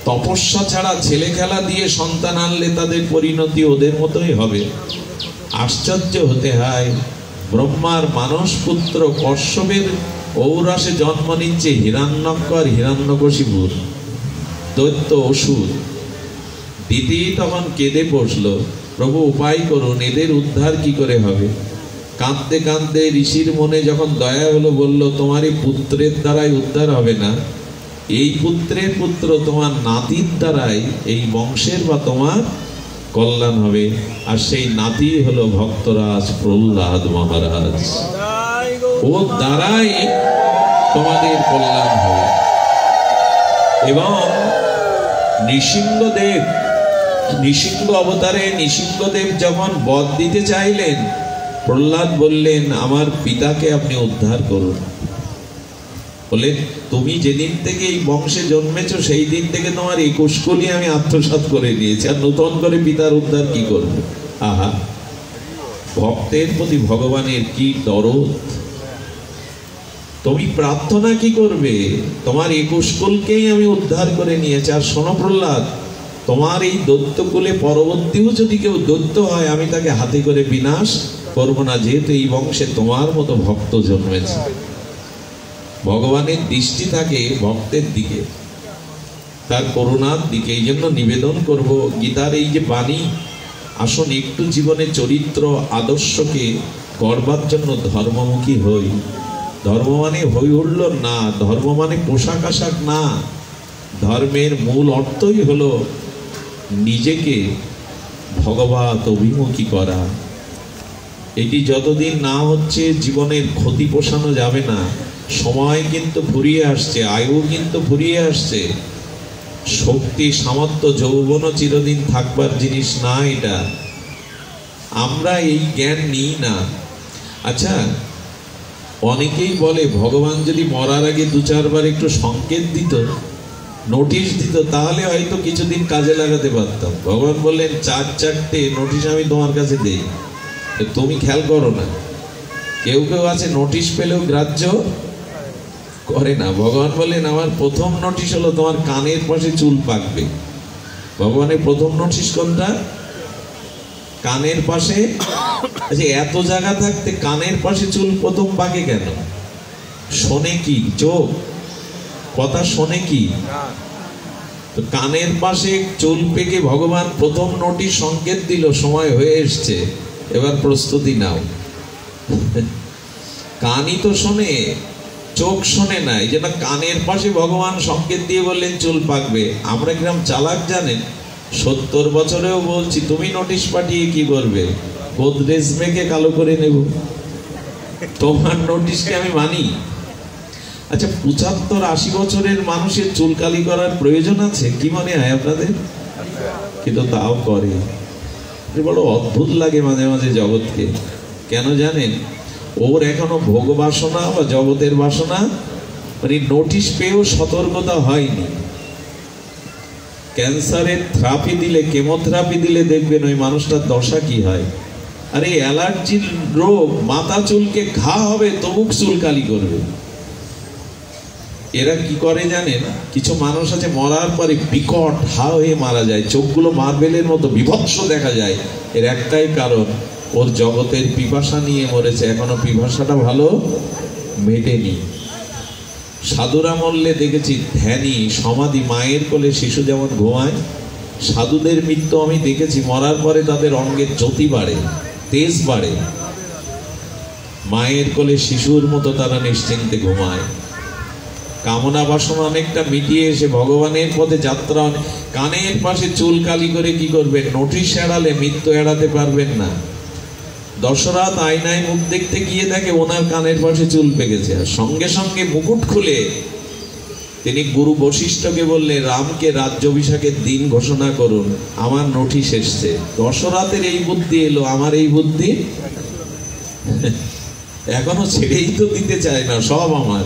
তপস্যা ছাড়া ছেলে খেলা দিয়ে সন্তান আনলে তাদের পরিণতি ওদের মতোই হবে। আশ্চর্য হতে হয়, ব্রহ্মার মানস পুত্র কশ্যপের ঔরসে জন্ম নিচ্ছে হিরণ্যকর হিরণ্যকশিপুর দৈত্য অসুর। দিদি তখন কেঁদে বসল, প্রভু উপায় করুন, এদের উদ্ধার কি করে হবে? কাঁদতে কাঁদতে ঋষির মনে যখন দয়া হলো, বলল তোমার এই পুত্রের দ্বারাই উদ্ধার হবে না, এই পুত্রের পুত্র তোমার নাতির দ্বারাই এই বংশের বা তোমার কল্যাণ হবে। আর সেই নাতি হলো ভক্তরাজ প্রহ্লাদ মহারাজ, ও দ্বারাই তোমাদের কল্যাণ হবে। এবং নৃসিংহদেব, নৃসিংহ অবতারে নৃসিংহদেব যখন বধ দিতে চাইলেন, প্রহ্লাদ বললেন আমার পিতাকে আপনি উদ্ধার করুন। বলে তুমি যেদিন থেকে এই বংশে জন্মেছ সেই দিন থেকে তোমার 21 কোটি আমি আত্মসাৎ করে নিয়েছি, আর নতুন করে পিতার উদ্ধার কি করব? আহা, ভক্তের প্রতি ভগবানের কি দরদ! তুমি প্রার্থনা কি করবে? তোমার 21 কুলকেই আমি উদ্ধার করে নিয়েছি। আর শোনো প্রহ্লাদ, তোমার এই দৈত্যকুলে পরবর্তীও যদি কেউ দৈত্য হয়, আমি তাকে হাতে করে বিনাশ করব না, যেহেতু এই বংশে তোমার মতো ভক্ত জন্মেছে। ভগবানের দৃষ্টি থাকে ভক্তের দিকে, তার করুণার দিকে। এই জন্য নিবেদন করব গীতার এই যে বাণী, আসুন একটু জীবনে চরিত্র আদর্শকে করবার জন্য ধর্মমুখী হই। ধর্ম মানে হই হুল্লোড় না, ধর্ম মানে পোশাক আশাক না। ধর্মের মূল অর্থই হলো নিজেকে ভগবত অভিমুখী করা। এটি যতদিন না হচ্ছে জীবনের ক্ষতি পোষানো যাবে না। সময় কিন্তু ফুরিয়ে আসছে, আয়ু কিন্তু ফুরিয়ে আসছে। শক্তি সামর্থ্য যৌবনও চিরদিন থাকবার জিনিস না। এটা আমরা এই জ্ঞান নিই না। আচ্ছা, অনেকেই বলে ভগবান যদি মরার আগে 2-4 বার একটু সংকেত দিত, নোটিশ দিত, তাহলে হয়তো কিছুদিন কাজে লাগাতে পারতাম। ভগবান বললেন 4-4টে নোটিশ আমি তোমার কাছে দেই, তুমি খেয়াল করো না। কেউ কেউ আছে নোটিশ পেলেও গ্রাহ্য করে না। ভগবান বললেন আমার প্রথম নোটিশ হলো তোমার কানের পাশে চুল পাকবে। ভগবানের প্রথম নোটিশ কোনটা? কানের পাশে। আচ্ছা, এত জায়গা থাকতে কানের পাশে চুল প্রথম পাকে কেন? শোনে কি চোখ? কথা শোনে কি? তো কানের পাশে চুল পেকে ভগবান প্রথম নোটিশ সংকেত দিল, সময় হয়ে এসছে, এবার প্রস্তুতি নাও। কানই তো শোনে, চোখ শোনে না। এই জন্য কানের পাশে ভগবান সংকেত দিয়ে বললেন চুল পাকবে। আমরা কিরম চালাক জানেন? 70 বছরেও বলছি তুমি নোটিশ পাঠিয়ে কি করবে? গোদরেজ মেঘে কালো করে নেব, তোমার নোটিশকে আমি মানি? আচ্ছা, 75-80 বছরের মানুষের চুল কালি করার প্রয়োজন আছে কি মনে হয় আপনাদের? কিন্তু তাও করে। বড় অদ্ভুত লাগে মাঝে মাঝে জগৎকে। কেন জানেন? ওর এখনো ভোগ বাসনা বা জগতের বাসনা, মানে নোটিশ পেয়েও সতর্কতা হয়নি। ক্যান্সারের থেরাপি দিলে, কেমোথেরাপি দিলে দেখবেন ওই মানুষটার দশা কি হয়। আরে অ্যালার্জির রোগ, মাথা চুলকে ঘা হবে, তবুক চুল কালি করবে। এরা কি করে জানেন? কিছু মানুষ আছে মরার পরে বিকট হা হয়ে মারা যায়, চোখগুলো মার্বেলের মতো বিভৎস দেখা যায়। এর একটাই কারণ, ওর জগতের পিপাসা নিয়ে মরেছে, এখনো পিপাসাটা ভালো মেটেনি। সাধুরা মরলে দেখেছি ধ্যানী সমাধি, মায়ের কোলে শিশু যেমন ঘুমায়, সাধুদের মৃত্যু আমি দেখেছি, মরার পরে তাদের অঙ্গের জ্যোতি বাড়ে, তেজ বাড়ে, মায়ের কোলে শিশুর মতো তারা নিশ্চিন্তে ঘুমায়। কামনা বাসনা অনেকটা মিটিয়ে এসে ভগবানের পথে যাত্রা। কানের পাশে চুল কালি করে কি করবেন? নোটিশ এড়ালে মৃত্যু এড়াতে পারবেন না। দশরথ আয়নায় মুখ দেখতে গিয়ে দেখে ওনার কানের পাশে চুল পেকেছে, আর সঙ্গে সঙ্গে মুকুট খুলে তিনি গুরু বশিষ্ঠকে বললেন রামকে রাজ্যাভিষেকের দিন ঘোষণা করুন, আমার নোটিশ এসছে। দশরথের এই বুদ্ধি এলো, আমার এই বুদ্ধি এখনো ছেড়েই তো দিতে চায় না, সব আমার।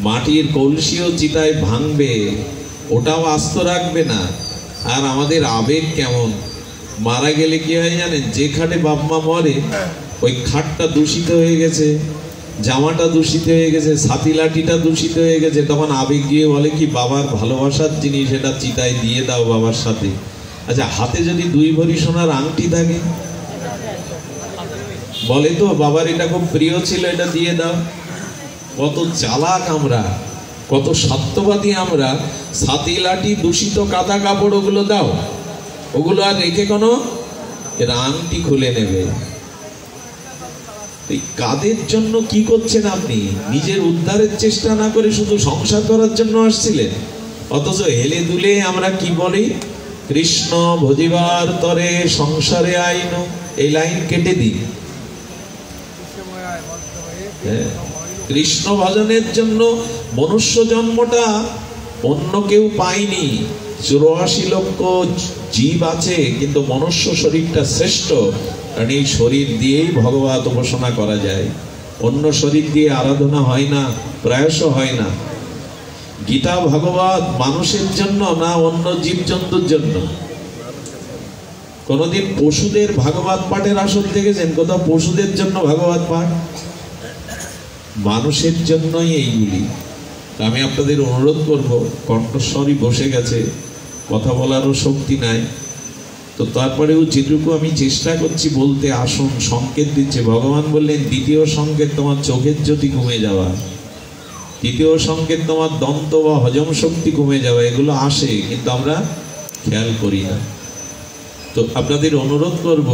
মাটির কলসিও চিতায় ভাঙবে, ওটাও আস্ত রাখবে না। আর আমাদের আবেগ কেমন! মারা গেলে কি হয় জানেন? যে খাটে বাপ মা মরে, ওই খাটটা দূষিত হয়ে গেছে, জামাটা দূষিত হয়ে গেছে, ছাতি লাঠিটা দূষিত হয়ে গেছে, তখন আবেগ গিয়ে বলে কি বাবার ভালোবাসার জিনিস এটা চিতায় দিয়ে দাও বাবার সাথে। আচ্ছা, হাতে যদি 2 ভরি সোনার আংটি থাকে, বলে তো বাবার এটা খুব প্রিয় ছিল, এটা দিয়ে দাও। কত চালাক আমরা, কত সত্যবাদী আমরা। ছাতি লাঠি দূষিত কাদা কাপড় ওগুলো দাও, ওগুলো আর রেখে কোনো এর আংটি খুলে নেবে। এই কাদের জন্য কি করছেন আপনি? নিজের উদ্ধারের চেষ্টা না করে শুধু সংসার করার জন্য আসছিলেন। অথচ হেলে দুলে আমরা কি বলি, কৃষ্ণ ভজিবার তরে সংসারে আইন, এই লাইন কেটে দিই। কৃষ্ণ ভজনের জন্য মনুষ্য জন্মটা অন্য কেউ পায়নি। 84 লক্ষ জীব আছে, কিন্তু মনুষ্য শরীরটা শ্রেষ্ঠ, কারণ এই শরীর দিয়েই ভগবত উপাসনা করা যায়। অন্য শরীর দিয়ে আরাধনা হয় না, প্রায়শ হয় না। গীতা ভাগবত মানুষের জন্য না অন্য জীবজন্তুর জন্য? কোনদিন পশুদের ভাগবত পাঠের আসর দেখেছেন? কোথাও পশুদের জন্য ভাগবত পাঠ? মানুষের জন্যই এইগুলি। আমি আপনাদের অনুরোধ করব, কণ্ঠস্বরই বসে গেছে, কথা বলারও শক্তি নাই, তো তারপরেও যেটুকু আমি চেষ্টা করছি বলতে, আসুন। সংকেত দিচ্ছে ভগবান, বললেন দ্বিতীয় সংকেত তোমার চোখের জ্যোতি কমে যাওয়া, তৃতীয় সংকেত তোমার দন্ত বা হজম শক্তি কমে যাওয়া। এগুলো আসে কিন্তু আমরা খেয়াল করি না। তো আপনাদের অনুরোধ করব,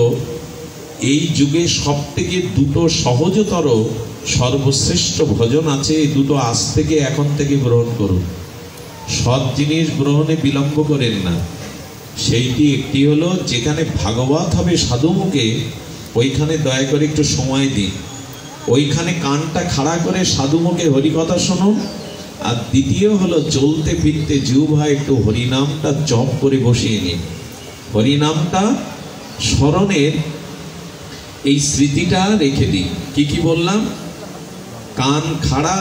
এই যুগে সব থেকে 2টো সহজতর সর্বশ্রেষ্ঠ ভজন আছে, এই 2টো আজ থেকে এখন থেকে গ্রহণ করুন। সৎ জিনিস গ্রহণে বিলম্ব করেন না। সেইটি একটি হলো, যেখানে ভাগবত হবে সাধুমুখে, ওইখানে দয়া করে একটু সময় দিন, ওইখানে কানটা খাড়া করে সাধুমুখে হরিকথা শুনুন। আর দ্বিতীয় হলো, চলতে ফিরতে জিহ্বায় একটু হরিনামটা জপ করে বসিয়ে নিন। হরিনামটা স্মরণের এই স্মৃতিটা রেখে দিন। কি কি বললাম? কান খাড়া।